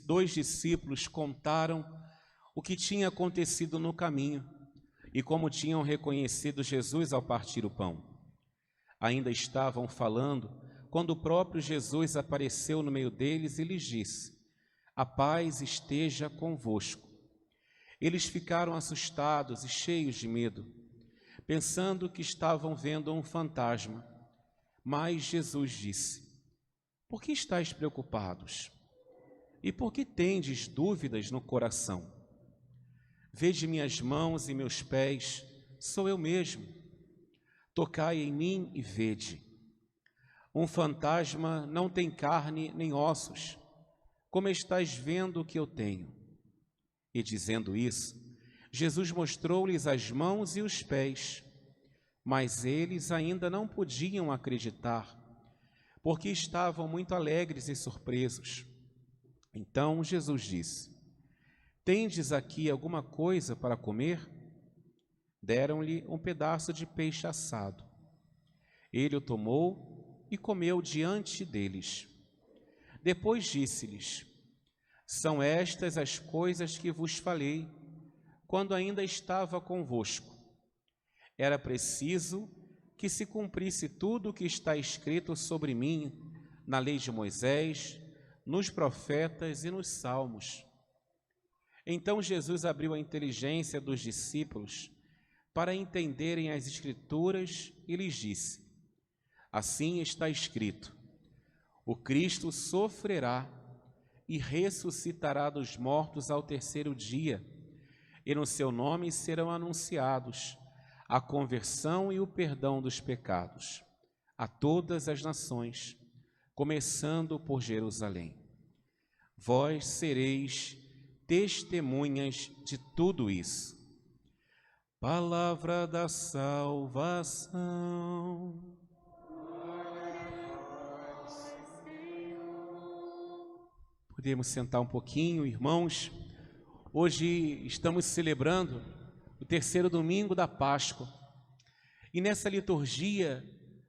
dois discípulos contaram o que tinha acontecido no caminho e como tinham reconhecido Jesus ao partir o pão. Ainda estavam falando quando o próprio Jesus apareceu no meio deles e lhes disse: "A paz esteja convosco." Eles ficaram assustados e cheios de medo, pensando que estavam vendo um fantasma. Mas Jesus disse: "Por que estáis preocupados? E por que tendes dúvidas no coração? Vede minhas mãos e meus pés, sou eu mesmo. Tocai em mim e vede. Um fantasma não tem carne nem ossos, como estáis vendo que eu tenho." E dizendo isso, Jesus mostrou-lhes as mãos e os pés, mas eles ainda não podiam acreditar, porque estavam muito alegres e surpresos. Então Jesus disse: "Tendes aqui alguma coisa para comer?" Deram-lhe um pedaço de peixe assado. Ele o tomou e comeu diante deles. Depois disse-lhes: "São estas as coisas que vos falei quando ainda estava convosco. Era preciso que se cumprisse tudo o que está escrito sobre mim na lei de Moisés, nos profetas e nos salmos." Então Jesus abriu a inteligência dos discípulos para entenderem as Escrituras e lhes disse: "Assim está escrito: o Cristo sofrerá e ressuscitará dos mortos ao terceiro dia, e no seu nome serão anunciados a conversão e o perdão dos pecados a todas as nações, começando por Jerusalém. Vós sereis testemunhas de tudo isso." Palavra da salvação. Podemos sentar um pouquinho, irmãos. Hoje estamos celebrando o terceiro domingo da Páscoa. E nessa liturgia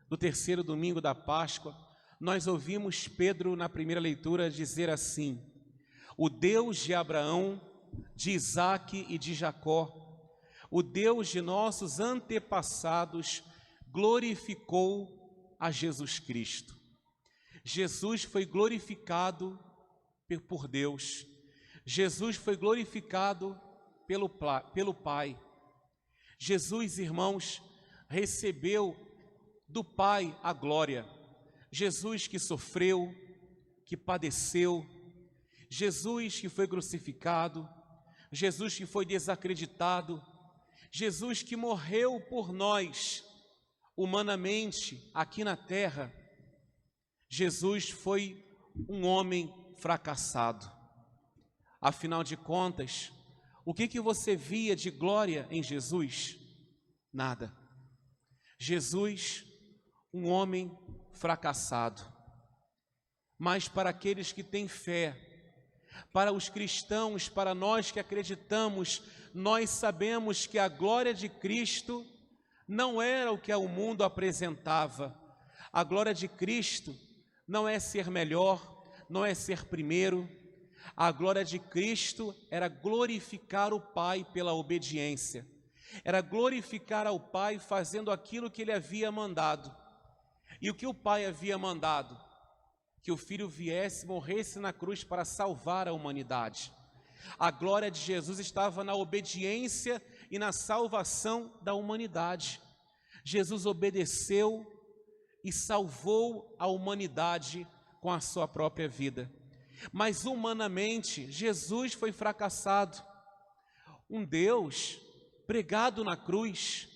do terceiro domingo da Páscoa, nós ouvimos Pedro, na primeira leitura, dizer assim: "O Deus de Abraão, de Isaque e de Jacó, o Deus de nossos antepassados, glorificou a Jesus Cristo." Jesus foi glorificado por Deus. Jesus foi glorificado pelo Pai. Jesus, irmãos, recebeu do Pai a glória. Jesus que sofreu, que padeceu, Jesus que foi crucificado, Jesus que foi desacreditado, Jesus que morreu por nós, humanamente, aqui na terra. Jesus foi um homem fracassado. Afinal de contas, o que você via de glória em Jesus? Nada. Jesus, um homem fracassado. Mas para aqueles que têm fé, para os cristãos, para nós que acreditamos, nós sabemos que a glória de Cristo não era o que o mundo apresentava. A glória de Cristo não é ser melhor, não é ser primeiro. A glória de Cristo era glorificar o Pai pela obediência. Era glorificar ao Pai fazendo aquilo que Ele havia mandado. E o que o Pai havia mandado? Que o Filho viesse, morresse na cruz para salvar a humanidade. A glória de Jesus estava na obediência e na salvação da humanidade. Jesus obedeceu e salvou a humanidade com a sua própria vida. Mas humanamente, Jesus foi fracassado. Um Deus pregado na cruz,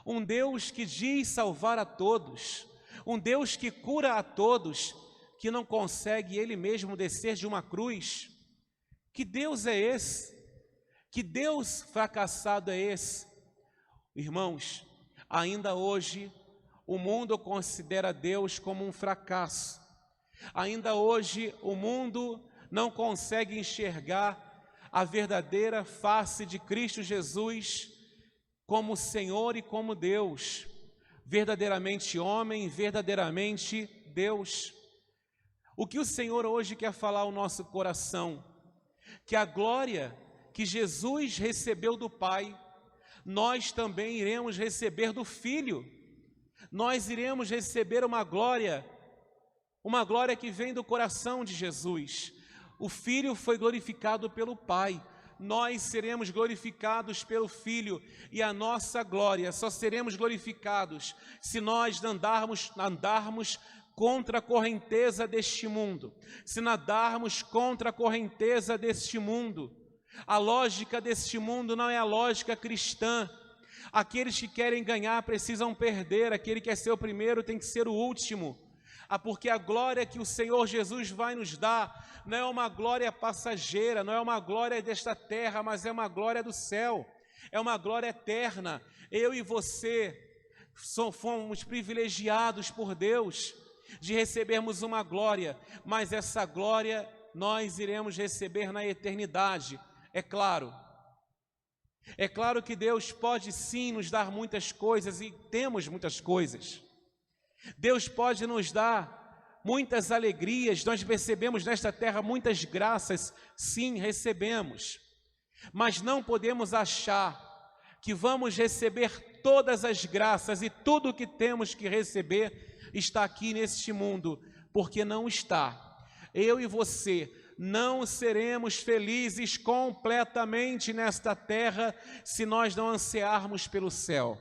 um Deus que diz salvar a todos, um Deus que cura a todos, que não consegue Ele mesmo descer de uma cruz. Que Deus é esse? Que Deus fracassado é esse? Irmãos, ainda hoje o mundo considera Deus como um fracasso. Ainda hoje o mundo não consegue enxergar a verdadeira face de Cristo Jesus como Senhor e como Deus, verdadeiramente homem, verdadeiramente Deus. O que o Senhor hoje quer falar ao nosso coração? Que a glória que Jesus recebeu do Pai, nós também iremos receber do Filho. Nós iremos receber uma glória que vem do coração de Jesus. O Filho foi glorificado pelo Pai, nós seremos glorificados pelo Filho, e a nossa glória só seremos glorificados se nós andarmos contra a correnteza deste mundo, se nadarmos contra a correnteza deste mundo. A lógica deste mundo não é a lógica cristã. Aqueles que querem ganhar precisam perder, aquele que quer ser o primeiro tem que ser o último. Porque a glória que o Senhor Jesus vai nos dar não é uma glória passageira, não é uma glória desta terra, mas é uma glória do céu, é uma glória eterna. Eu e você fomos privilegiados por Deus de recebermos uma glória, mas essa glória nós iremos receber na eternidade. É claro que Deus pode sim nos dar muitas coisas, e temos muitas coisas. Deus pode nos dar muitas alegrias, nós recebemos nesta terra muitas graças, sim, recebemos. Mas não podemos achar que vamos receber todas as graças e tudo o que temos que receber está aqui neste mundo, porque não está. Eu e você não seremos felizes completamente nesta terra se nós não ansiarmos pelo céu.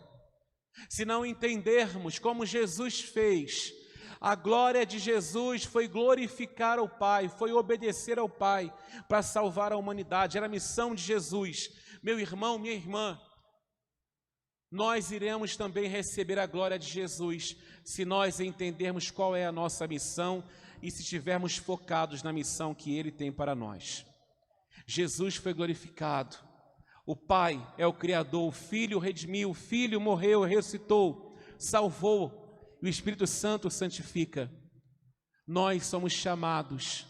Se não entendermos como Jesus fez, a glória de Jesus foi glorificar ao Pai, foi obedecer ao Pai para salvar a humanidade, era a missão de Jesus. Meu irmão, minha irmã, nós iremos também receber a glória de Jesus se nós entendermos qual é a nossa missão e se estivermos focados na missão que Ele tem para nós. Jesus foi glorificado. O Pai é o Criador, o Filho redimiu, o Filho morreu, ressuscitou, salvou, e o Espírito Santo santifica. Nós somos chamados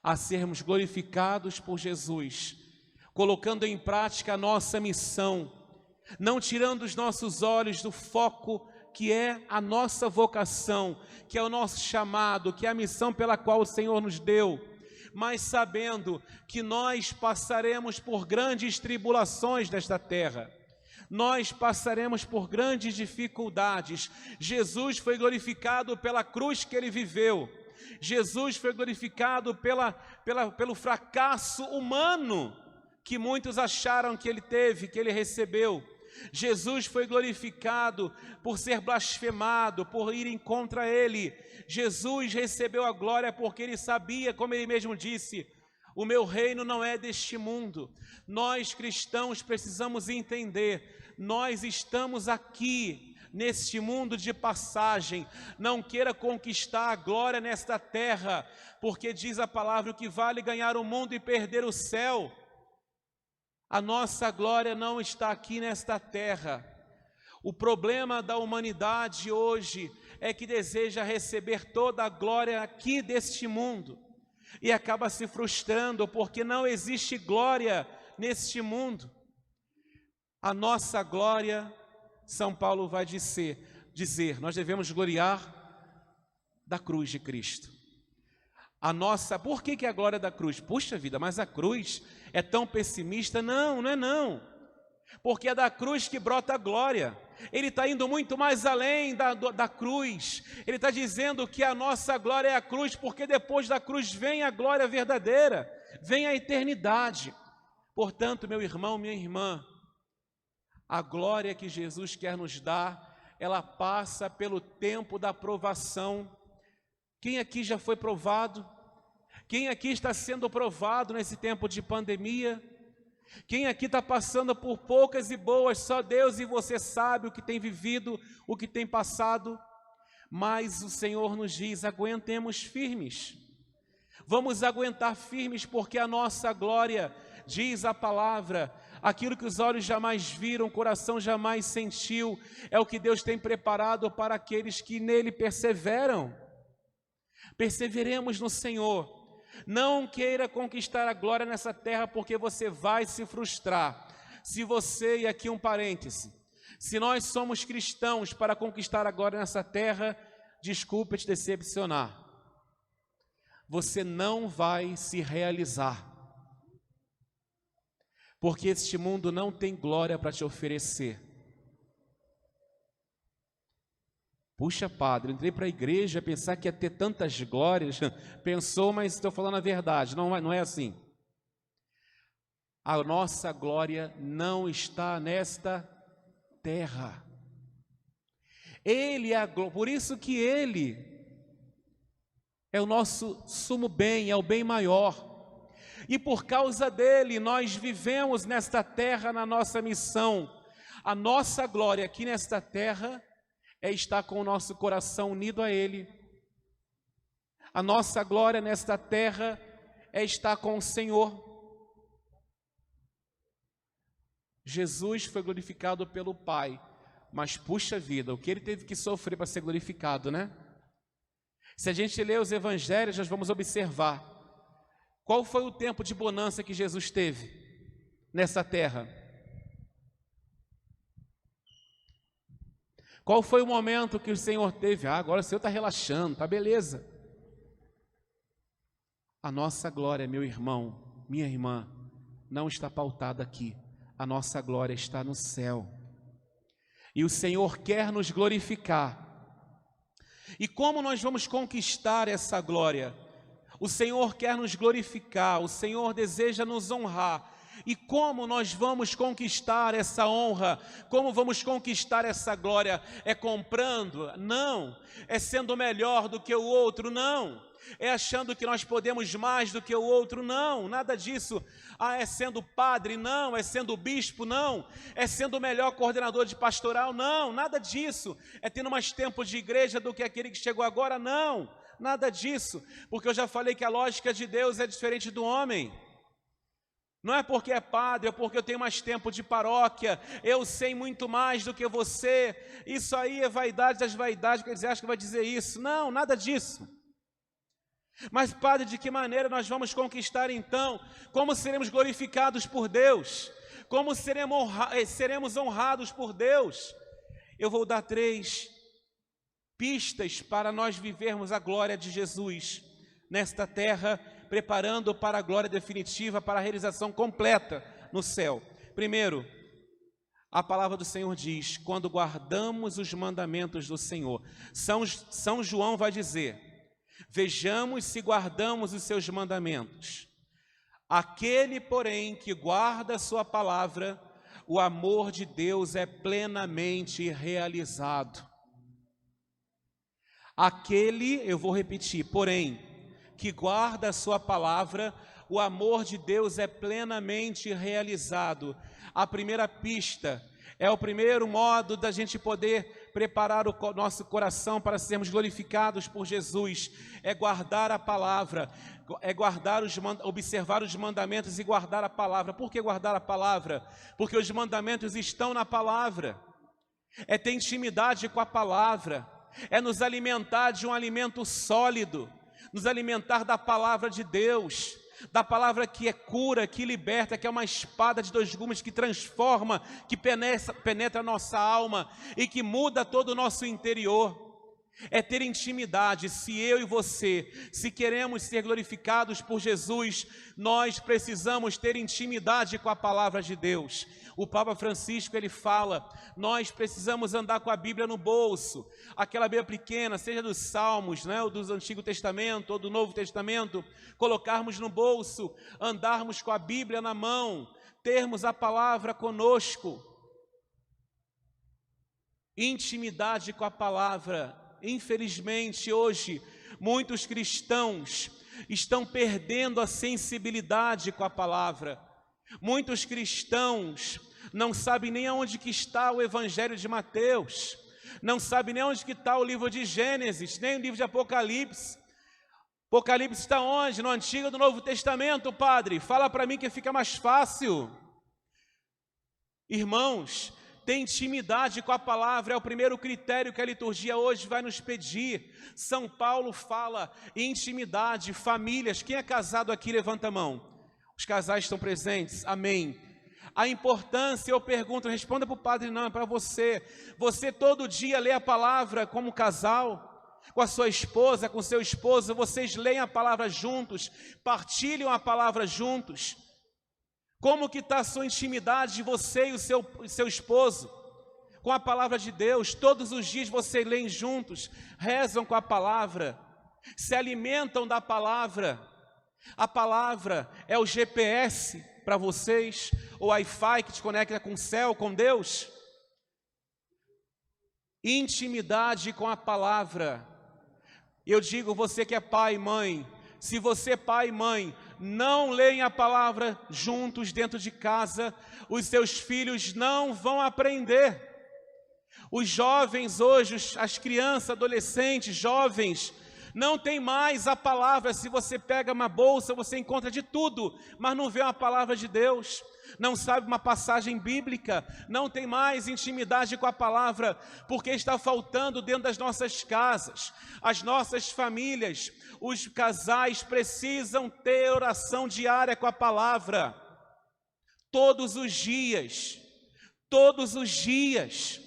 a sermos glorificados por Jesus, colocando em prática a nossa missão, não tirando os nossos olhos do foco que é a nossa vocação, que é o nosso chamado, que é a missão pela qual o Senhor nos deu, mas sabendo que nós passaremos por grandes tribulações nesta terra, nós passaremos por grandes dificuldades. Jesus foi glorificado pela cruz que Ele viveu, Jesus foi glorificado pelo fracasso humano que muitos acharam que Ele teve, que Ele recebeu. Jesus foi glorificado por ser blasfemado, por irem contra Ele. Jesus recebeu a glória porque Ele sabia, como Ele mesmo disse, o meu reino não é deste mundo. Nós cristãos precisamos entender, nós estamos aqui neste mundo de passagem. Não queira conquistar a glória nesta terra, porque diz a palavra: o que vale ganhar o mundo e perder o céu. A nossa glória não está aqui nesta terra. O problema da humanidade hoje é que deseja receber toda a glória aqui deste mundo e acaba se frustrando porque não existe glória neste mundo. A nossa glória, São Paulo vai dizer, nós devemos gloriar da cruz de Cristo. Por que a glória da cruz? Puxa vida, mas a cruz é tão pessimista? Não, não é não. Porque é da cruz que brota a glória. Ele está indo muito mais além da cruz. Ele está dizendo que a nossa glória é a cruz, porque depois da cruz vem a glória verdadeira, vem a eternidade. Portanto, meu irmão, minha irmã, a glória que Jesus quer nos dar, ela passa pelo tempo da provação. Quem aqui já foi provado? Quem aqui está sendo provado nesse tempo de pandemia? Quem aqui está passando por poucas e boas? Só Deus e você sabe o que tem vivido, o que tem passado. Mas o Senhor nos diz: aguentemos firmes. Vamos aguentar firmes, porque a nossa glória, diz a palavra, aquilo que os olhos jamais viram, o coração jamais sentiu, é o que Deus tem preparado para aqueles que nele perseveram. Perseveremos no Senhor. Não queira conquistar a glória nessa terra, porque você vai se frustrar. Se você, e aqui um parêntese, se nós somos cristãos para conquistar a glória nessa terra, desculpe te decepcionar. você não vai se realizar. Porque este mundo não tem glória para te oferecer. Puxa, padre, eu entrei para a igreja pensar que ia ter tantas glórias. Pensou, mas estou falando a verdade. Não é assim. A nossa glória não está nesta terra. Ele é a glória, por isso que Ele é o nosso sumo bem, é o bem maior. E por causa dele, nós vivemos nesta terra na nossa missão. A nossa glória aqui nesta terra é estar com o nosso coração unido a Ele. A nossa glória nesta terra é estar com o Senhor. Jesus foi glorificado pelo Pai, mas puxa vida, o que Ele teve que sofrer para ser glorificado, né? Se a gente ler os evangelhos, nós vamos observar qual foi o tempo de bonança que Jesus teve nessa terra. Qual foi o momento que o Senhor teve? Agora o Senhor está relaxando, tá beleza. A nossa glória, meu irmão, minha irmã, não está pautada aqui. A nossa glória está no céu. E o Senhor quer nos glorificar. E como nós vamos conquistar essa glória? O Senhor quer nos glorificar, o Senhor deseja nos honrar. E como nós vamos conquistar essa honra? Como vamos conquistar essa glória? É comprando? Não. É sendo melhor do que o outro? Não. É achando que nós podemos mais do que o outro? Não, nada disso. É sendo padre? Não. É sendo bispo? Não. É sendo o melhor coordenador de pastoral? Não, nada disso. É tendo mais tempo de igreja do que aquele que chegou agora? Não, nada disso. Porque eu já falei que a lógica de Deus é diferente do homem. Não é porque é padre, é porque eu tenho mais tempo de paróquia, eu sei muito mais do que você. Isso aí é vaidade das vaidades, quer dizer, acha que vai dizer isso. Não, nada disso. Mas, padre, de que maneira nós vamos conquistar então? Como seremos glorificados por Deus? Como seremos honrados por Deus? Eu vou dar 3 pistas para nós vivermos a glória de Jesus nesta terra, preparando para a glória definitiva, para a realização completa no céu. Primeiro, a palavra do Senhor diz, quando guardamos os mandamentos do Senhor. São João vai dizer, vejamos se guardamos os seus mandamentos. Aquele, porém, que guarda a sua palavra, o amor de Deus é plenamente realizado. Aquele, eu vou repetir, porém, que guarda a sua palavra, o amor de Deus é plenamente realizado. A primeira pista, é o primeiro modo da gente poder preparar o nosso coração para sermos glorificados por Jesus, é guardar a palavra, é observar os mandamentos e guardar a palavra. Por que guardar a palavra? Porque os mandamentos estão na palavra, é ter intimidade com a palavra, é nos alimentar de um alimento sólido, nos alimentar da palavra de Deus, da palavra que é cura, que liberta, que é uma espada de 2 gumes, que transforma, que penetra a nossa alma e que muda todo o nosso interior. É ter intimidade. Se eu e você, se queremos ser glorificados por Jesus, nós precisamos ter intimidade com a palavra de Deus. O Papa Francisco, ele fala, nós precisamos andar com a Bíblia no bolso, aquela Bíblia pequena, seja dos Salmos, né, ou do Antigo Testamento, ou do Novo Testamento, colocarmos no bolso, andarmos com a Bíblia na mão, termos a palavra conosco. Intimidade com a palavra. Infelizmente, hoje, muitos cristãos estão perdendo a sensibilidade com a palavra. Muitos cristãos não sabem nem aonde que está o Evangelho de Mateus, não sabem nem onde que está o livro de Gênesis, nem o livro de Apocalipse. Apocalipse está onde? No Antigo ou no Novo Testamento, padre? Fala para mim que fica mais fácil. Irmãos, ter intimidade com a palavra é o primeiro critério que a liturgia hoje vai nos pedir. São Paulo fala em intimidade, famílias. Quem é casado aqui, levanta a mão. Os casais estão presentes, amém. A importância, eu pergunto, responda para o padre, não, é para você. Você todo dia lê a palavra como casal? com a sua esposa, com seu esposo, vocês leem a palavra juntos, partilham a palavra juntos. Como que está a sua intimidade de você e o seu esposo com a palavra de Deus? Todos os dias vocês leem juntos, rezam com a palavra, se alimentam da palavra. A palavra é o GPS para vocês, o Wi-Fi que te conecta com o céu, com Deus. Intimidade com a palavra. Eu digo, você que é pai e mãe, se você, pai e mãe, não leem a palavra juntos dentro de casa, os seus filhos não vão aprender. Os jovens hoje, as crianças, adolescentes, jovens, não tem mais a palavra. Se você pega uma bolsa, você encontra de tudo, mas não vê uma palavra de Deus, não sabe uma passagem bíblica, não tem mais intimidade com a palavra, porque está faltando dentro das nossas casas, as nossas famílias. Os casais precisam ter oração diária com a palavra, todos os dias, todos os dias.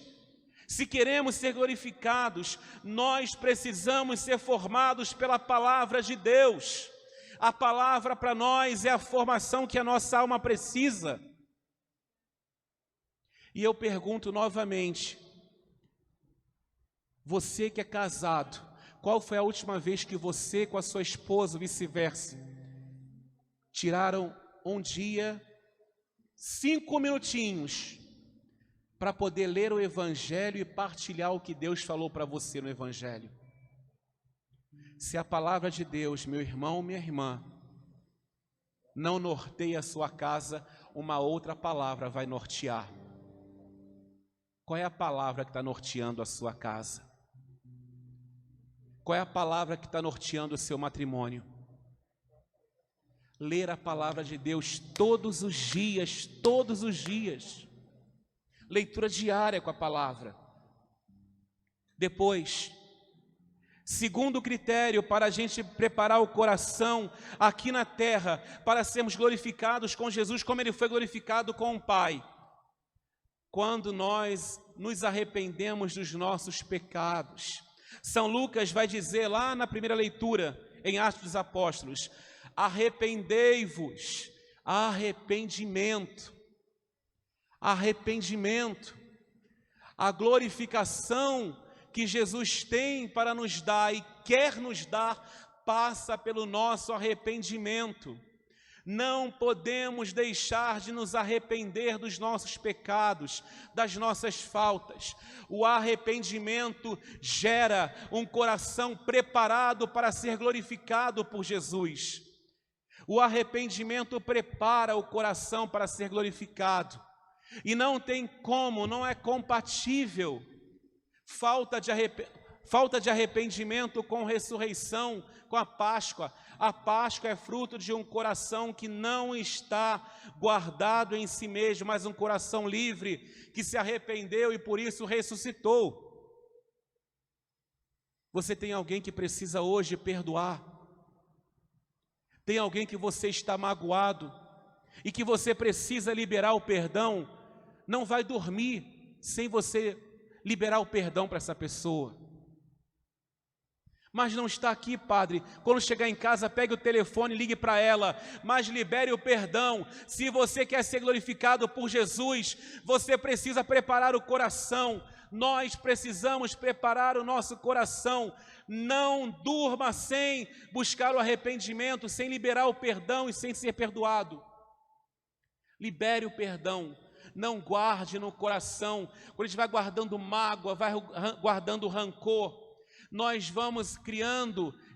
Se queremos ser glorificados, nós precisamos ser formados pela palavra de Deus. A palavra para nós é a formação que a nossa alma precisa. E eu pergunto novamente, você que é casado, qual foi a última vez que você com a sua esposa, vice-versa, tiraram um dia, 5 minutinhos, para poder ler o Evangelho e partilhar o que Deus falou para você no Evangelho? Se a palavra de Deus, meu irmão, minha irmã, não norteia a sua casa, uma outra palavra vai nortear. Qual é a palavra que está norteando a sua casa? Qual é a palavra que está norteando o seu matrimônio? Ler a palavra de Deus todos os dias, todos os dias. Leitura diária com a palavra. Depois, segundo critério para a gente preparar o coração aqui na terra, para sermos glorificados com Jesus, como Ele foi glorificado com o Pai. Quando nós nos arrependemos dos nossos pecados. São Lucas vai dizer lá na primeira leitura, em Atos dos Apóstolos, arrependei-vos, arrependimento. Arrependimento, a glorificação que Jesus tem para nos dar e quer nos dar, passa pelo nosso arrependimento. Não podemos deixar de nos arrepender dos nossos pecados, das nossas faltas. O arrependimento gera um coração preparado para ser glorificado por Jesus. O arrependimento prepara o coração para ser glorificado. E não tem como, não é compatível falta de arrependimento com ressurreição, com a Páscoa. A Páscoa é fruto de um coração que não está guardado em si mesmo, mas um coração livre, que se arrependeu e por isso ressuscitou. Você tem alguém que precisa hoje perdoar? Tem alguém que você está magoado e que você precisa liberar o perdão? Não vai dormir sem você liberar o perdão para essa pessoa. Mas não está aqui, padre. Quando chegar em casa, pegue o telefone e ligue para ela, mas libere o perdão. Se você quer ser glorificado por Jesus, você precisa preparar o coração. Nós precisamos preparar o nosso coração. Não durma sem buscar o arrependimento, sem liberar o perdão e sem ser perdoado. Libere o perdão. Não guarde no coração. Quando a gente vai guardando mágoa, vai guardando rancor, nós vamos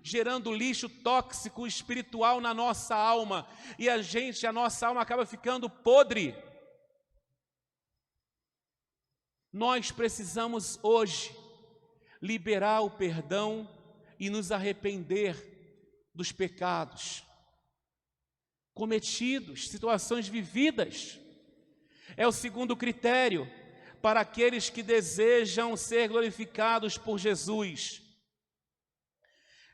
gerando lixo tóxico espiritual na nossa alma, e a nossa alma acaba ficando podre. Nós precisamos hoje liberar o perdão e nos arrepender dos pecados cometidos, situações vividas. É o segundo critério para aqueles que desejam ser glorificados por Jesus.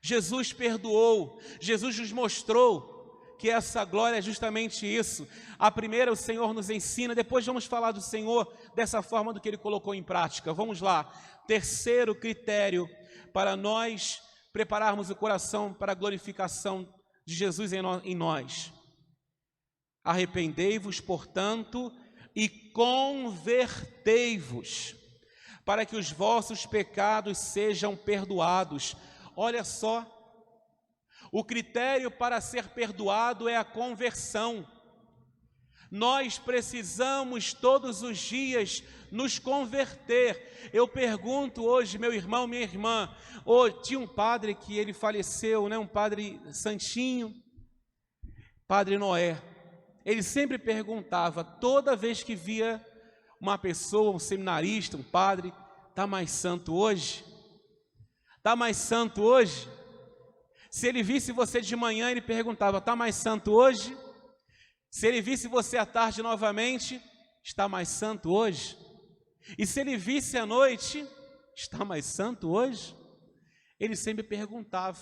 Jesus perdoou, Jesus nos mostrou que essa glória é justamente isso. A primeira, o Senhor nos ensina, depois vamos falar do Senhor dessa forma do que Ele colocou em prática. Vamos lá. Terceiro critério para nós prepararmos o coração para a glorificação de Jesus em nós. Arrependei-vos, portanto, e convertei-vos, para que os vossos pecados sejam perdoados. Olha só, o critério para ser perdoado é a conversão. Nós precisamos todos os dias nos converter. Eu pergunto hoje, meu irmão, minha irmã, tinha um padre que ele faleceu, né? Um padre santinho, Padre Noé. Ele sempre perguntava, toda vez que via uma pessoa, um seminarista, um padre, está mais santo hoje? Está mais santo hoje? Se ele visse você de manhã, ele perguntava, está mais santo hoje? Se ele visse você à tarde novamente, está mais santo hoje? E se ele visse à noite, está mais santo hoje? Ele sempre perguntava.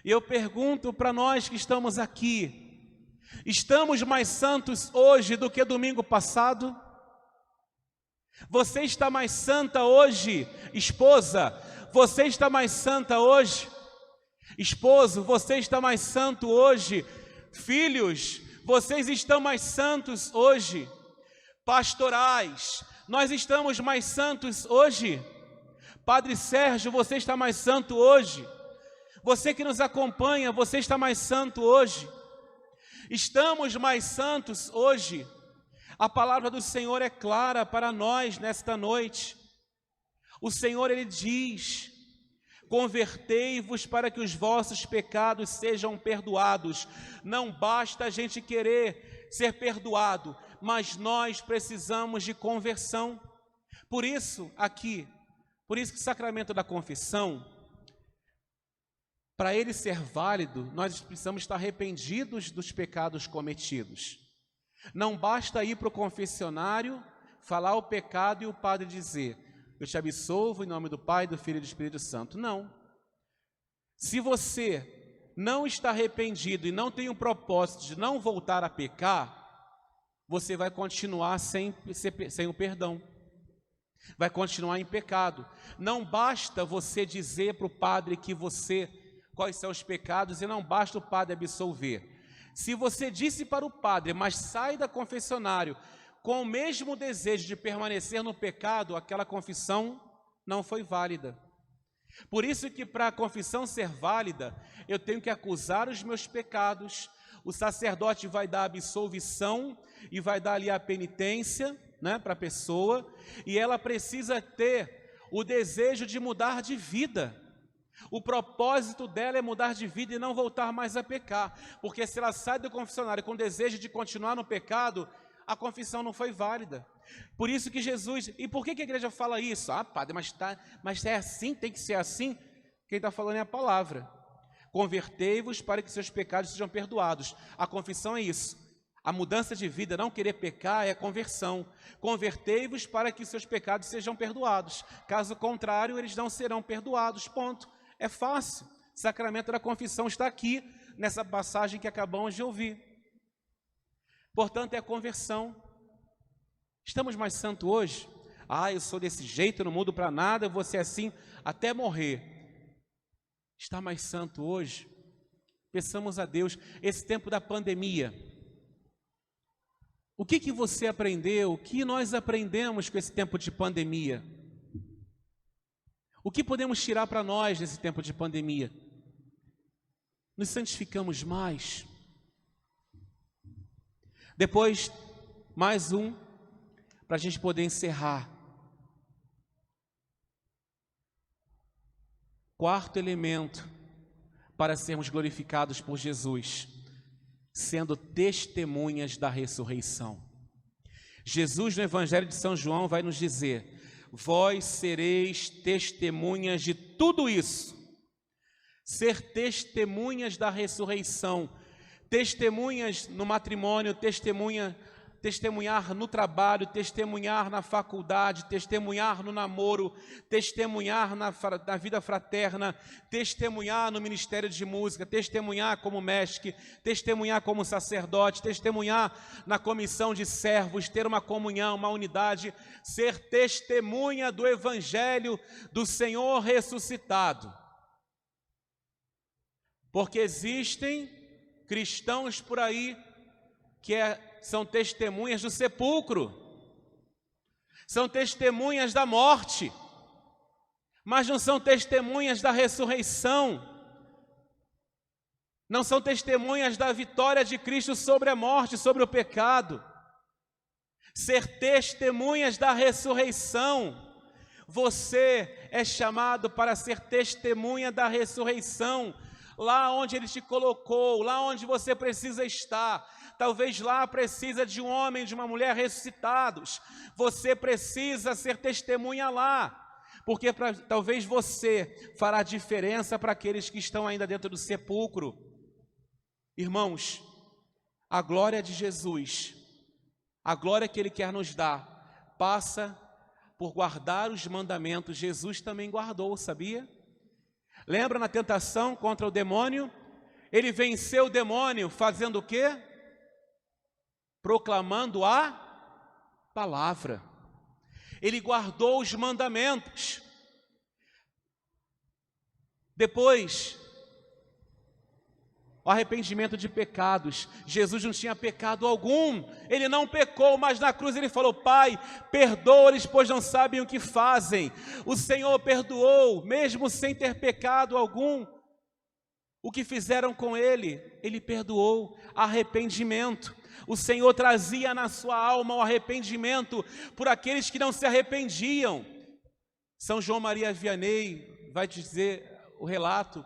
E eu pergunto para nós que estamos aqui, estamos mais santos hoje do que domingo passado? Você está mais santa hoje, esposa? Você está mais santa hoje? Esposo, você está mais santo hoje? Filhos, vocês estão mais santos hoje? Pastorais, nós estamos mais santos hoje? Padre Sérgio, você está mais santo hoje? Você que nos acompanha, você está mais santo hoje? Estamos mais santos hoje? A palavra do Senhor é clara para nós nesta noite. O Senhor, Ele diz, convertei-vos para que os vossos pecados sejam perdoados. Não basta a gente querer ser perdoado, mas nós precisamos de conversão. Por isso que o sacramento da confissão, para ele ser válido, nós precisamos estar arrependidos dos pecados cometidos. Não basta ir para o confessionário, falar o pecado e o padre dizer, eu te absolvo em nome do Pai, do Filho e do Espírito Santo. Não. Se você não está arrependido e não tem um propósito de não voltar a pecar, você vai continuar sem o perdão. Vai continuar em pecado. Não basta você dizer para o padre quais são os pecados, e não basta o padre absolver. Se você disse para o padre, mas sai da confessionário com o mesmo desejo de permanecer no pecado, aquela confissão não foi válida. Por isso que para a confissão ser válida, eu tenho que acusar os meus pecados, o sacerdote vai dar a absolvição e vai dar ali a penitência, né, para a pessoa, e ela precisa ter o desejo de mudar de vida. O propósito dela é mudar de vida e não voltar mais a pecar, porque se ela sai do confessionário com desejo de continuar no pecado, a confissão não foi válida. Por isso que Jesus... E por que a igreja fala isso? Ah, padre, mas é assim, tem que ser assim? Quem está falando é a palavra. Convertei-vos para que seus pecados sejam perdoados. A confissão é isso. A mudança de vida, não querer pecar, é a conversão. Convertei-vos para que seus pecados sejam perdoados. Caso contrário, eles não serão perdoados. Ponto. É fácil. O sacramento da confissão está aqui, nessa passagem que acabamos de ouvir. Portanto, é a conversão. Estamos mais santos hoje? Ah, eu sou desse jeito, não mudo para nada, eu vou ser assim até morrer. Está mais santo hoje? Peçamos a Deus. Esse tempo da pandemia, o que você aprendeu? O que nós aprendemos com esse tempo de pandemia? O que podemos tirar para nós nesse tempo de pandemia? Nos santificamos mais. Depois, mais um, para a gente poder encerrar. Quarto elemento para sermos glorificados por Jesus, sendo testemunhas da ressurreição. Jesus, no Evangelho de São João, vai nos dizer: vós sereis testemunhas de tudo isso. Ser testemunhas da ressurreição, testemunhas no matrimônio, testemunha testemunhar no trabalho, testemunhar na faculdade, testemunhar no namoro, testemunhar na vida fraterna, testemunhar no ministério de música, testemunhar como mestre, testemunhar como sacerdote, testemunhar na comissão de servos, ter uma comunhão, uma unidade, ser testemunha do Evangelho do Senhor ressuscitado. Porque existem cristãos por aí que são testemunhas do sepulcro, são testemunhas da morte, mas não são testemunhas da ressurreição, não são testemunhas da vitória de Cristo sobre a morte, sobre o pecado. Ser testemunhas da ressurreição. Você é chamado para ser testemunha da ressurreição, lá onde Ele te colocou, lá onde você precisa estar. Talvez lá precisa de um homem, de uma mulher ressuscitados. Você precisa ser testemunha lá, porque talvez você fará diferença para aqueles que estão ainda dentro do sepulcro. Irmãos, a glória de Jesus, a glória que Ele quer nos dar, passa por guardar os mandamentos. Jesus também guardou, sabia? Lembra na tentação contra o demônio? Ele venceu o demônio fazendo o quê? Proclamando a palavra. Ele guardou os mandamentos. Depois, o arrependimento de pecados. Jesus não tinha pecado algum. Ele não pecou, mas na cruz Ele falou: Pai, perdoa-lhes, pois não sabem o que fazem. O Senhor perdoou, mesmo sem ter pecado algum. O que fizeram com Ele, Ele perdoou. Arrependimento. O Senhor trazia na sua alma o arrependimento por aqueles que não se arrependiam. São João Maria Vianney vai dizer o relato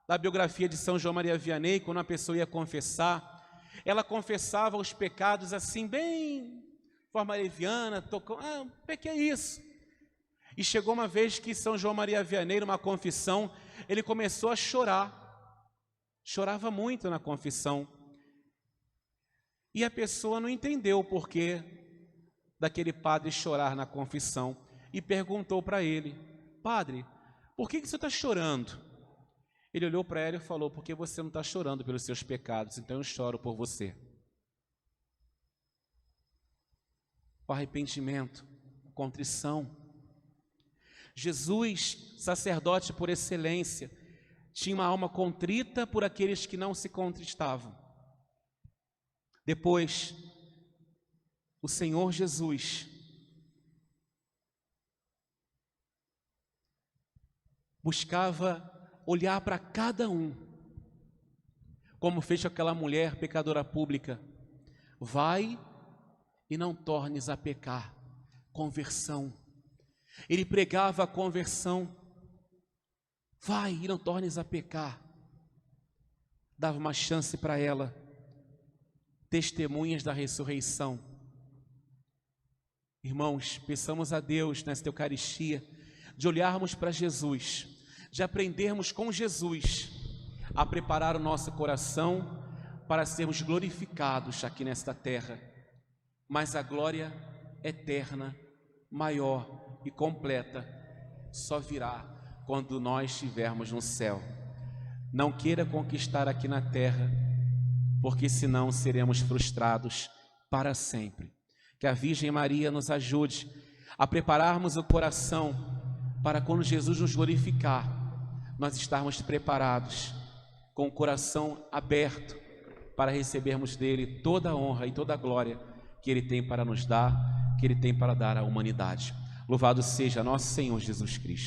da biografia de São João Maria Vianney. Quando a pessoa ia confessar, ela confessava os pecados assim, bem, de forma leviana, pequei isso. E chegou uma vez que São João Maria Vianney, numa confissão, ele começou a chorar. Chorava muito na confissão. E a pessoa não entendeu o porquê daquele padre chorar na confissão. E perguntou para ele: Padre, por que você está chorando? Ele olhou para ela e falou: porque você não está chorando pelos seus pecados, então eu choro por você. O arrependimento, a contrição. Jesus, sacerdote por excelência, tinha uma alma contrita por aqueles que não se contristavam. Depois, o Senhor Jesus buscava olhar para cada um, como fez com aquela mulher pecadora pública. Vai e não tornes a pecar. Conversão. Ele pregava a conversão. Vai e não tornes a pecar. Dava uma chance para ela. Testemunhas da ressurreição. Irmãos, peçamos a Deus nesta Eucaristia de olharmos para Jesus, de aprendermos com Jesus a preparar o nosso coração para sermos glorificados aqui nesta terra. Mas a glória eterna, maior e completa só virá quando nós estivermos no céu. Não queira conquistar aqui na terra, porque senão seremos frustrados para sempre. Que a Virgem Maria nos ajude a prepararmos o coração para quando Jesus nos glorificar, nós estarmos preparados, com o coração aberto, para recebermos dele toda a honra e toda a glória que ele tem para nos dar, que ele tem para dar à humanidade. Louvado seja nosso Senhor Jesus Cristo.